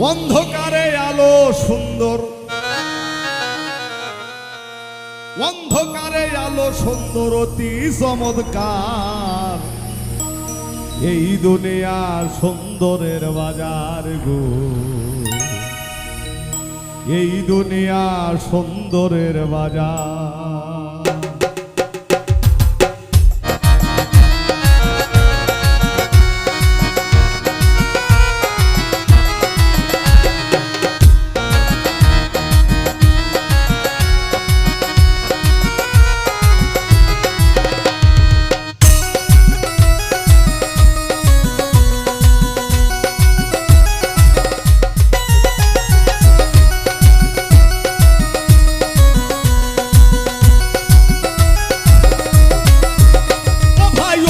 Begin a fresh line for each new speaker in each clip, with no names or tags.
অন্ধকারে আলো সুন্দর, অন্ধকারে আলো সুন্দর অতি চমৎকার। এই দুনিয়া সুন্দরের বাজার গো, এই দুনিয়া সুন্দরের বাজার।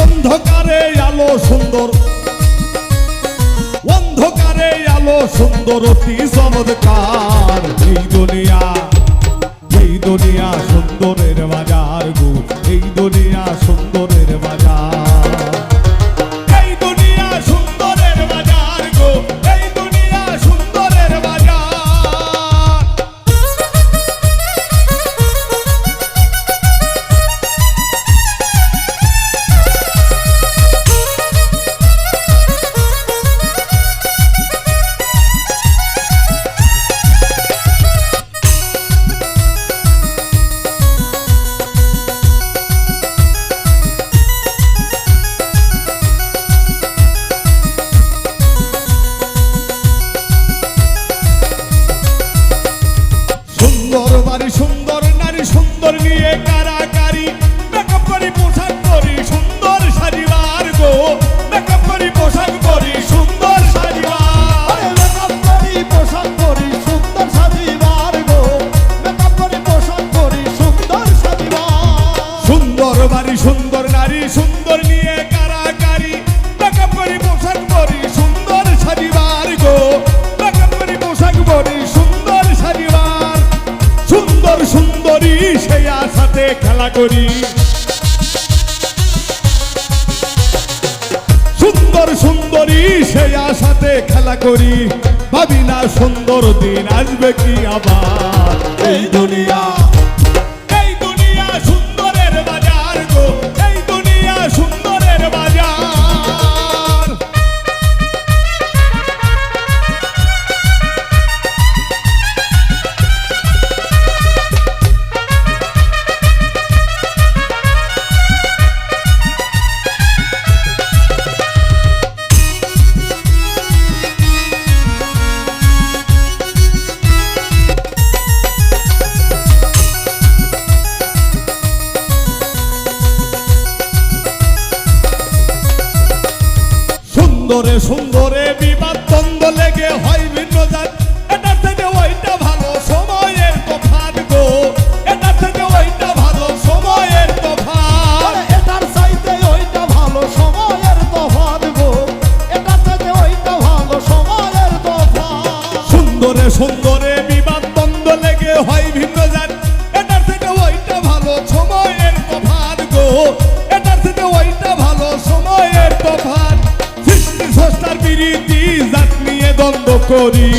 অন্ধকারে আলো সুন্দর, অন্ধকারে আলো সুন্দর অতি চমৎকার। এই দুনিয়া, এই দুনিয়া সুন্দরের বাজার গো, এই দুনিয়া সুন্দরের বাজার। এই দুনিয়া সুন্দরের বাজার গো, এই দুনিয়া সুন্দরের বাজার। সুন্দর বাড়ি, সুন্দর নারী, সুন্দর নিয়ে কারাকারি। মেকআপ করি, পোশাক করি, সুন্দর সাজিবার গো। মেকআপ করি, পোশাক করি, সুন্দর সাজিবার।
মেকআপ করি, পোশাক করি, সুন্দর সাজিবার গো। মেকআপ করি, পোশাক করি, সুন্দর সাজিবার।
সুন্দর বাড়ি, সুন্দর নারী, সুন্দর নিয়ে কারাকারি। মেকআপ করি, পোশাক করি, সুন্দর সাজিবার গো। মেকআপ করি, পোশাক করি, সুন্দর সাজিবার। সুন্দর সুন্দরী সেই আশাতে খেলা করি, সুন্দর সুন্দরী সেই আশাতে খেলা করি। ভাবি না সুন্দর দিন আসবে কি আবার।
এই দুনিয়া,
এই দুনিয়া সুন্দরের বাজার গো, এই দুনিয়া সুন্দরের বাজার। সুন্দরে সুন্দরে বিবাদ দ্বন্দ্ব লেগে হয় ভিন্ন জাত। এটার থেকে ওইটা ভালো, সময়ের তফাৎ গো। এটার থেকে ওইটা ভালো, সময়ের তফাৎ।
এটার চাইতে ওইটা ভালো, সময়ের তফাৎ গো। এটার চাইতে ওইটা ভালো, সময়ের তফাৎ।
সুন্দরে সুন্দরে বিবাদ দ্বন্দ্ব লেগে হয় ভিন্ন জাত। এটার থেকে ওইটা ভালো, সময়ের তফাৎ গো। এটার থেকে ওইটা ভালো, সময়ের তফাৎ। সৃষ্টি স্রষ্টার বিরীতি জাত নিয়ে দ্বন্দ্ব করি,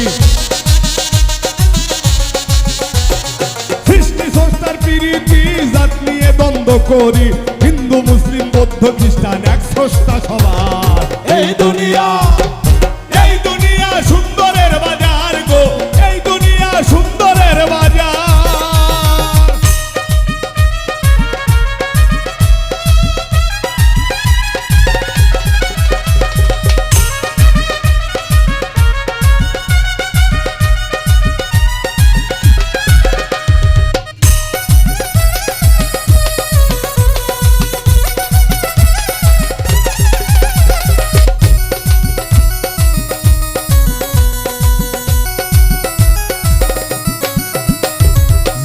সৃষ্টি স্রষ্টার বিরীতি জাত নিয়ে দ্বন্দ্ব করি। হিন্দু মুসলিম বৌদ্ধ খ্রিস্টান এক স্রষ্টা সবার।
এই দুনিয়া,
এই দুনিয়া সুন্দরের বাজার গো, এই দুনিয়া সুন্দরের বাজার।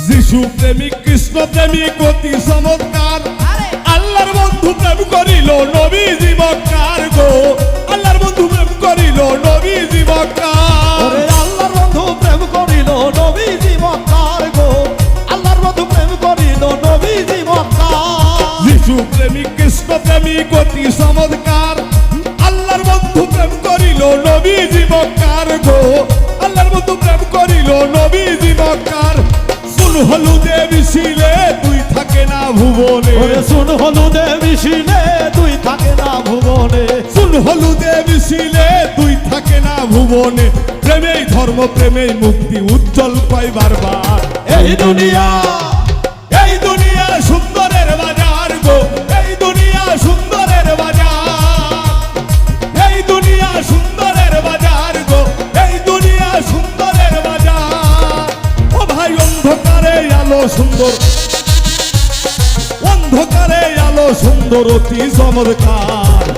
যিশু প্রেমিক, কৃষ্ণ প্রেমিক অতি চমৎকার। আল্লাহর বন্ধু প্রেম করিল, নবী জীবকার গো। আল্লাহর বন্ধু প্রেম করিল, নবী জীবকার।
আল্লাহর বন্ধু প্রেম করিল, নবী জীবকার গো। আল্লাহর বন্ধু প্রেম করিল, নবী জীবকার।
যিশু প্রেমিক, কৃষ্ণ প্রেমিক অতি চমৎকার। আল্লাহর বন্ধু প্রেম করিল, নবী জীবকার গো। আল্লাহর বন্ধু প্রেম করিল নবীজি মক্কার সুন হলুদে মিশিলে তুই থাকে না ভুবনে
ওরে শুন হলুদে মিশিলে তুই থাকে না ভুবনে
সুন হলুদে মিশিলে তুই থাকে না ভুবনে প্রেমেই ধর্ম প্রেমেই মুক্তি উজ্জ্বল পাই বারবার
এই দুনিয়া
এই দুনিয়া সুন্দরের বাজার গো এই দুনিয়া সুন্দরের বাজার এই দুনিয়া সুন্দরের বাজার গো এই দুনিয়া সুন্দরের বাজার ও ভাই অন্ধকারে আলো সুন্দর অন্ধকারে আলো সুন্দর অতি চমৎকার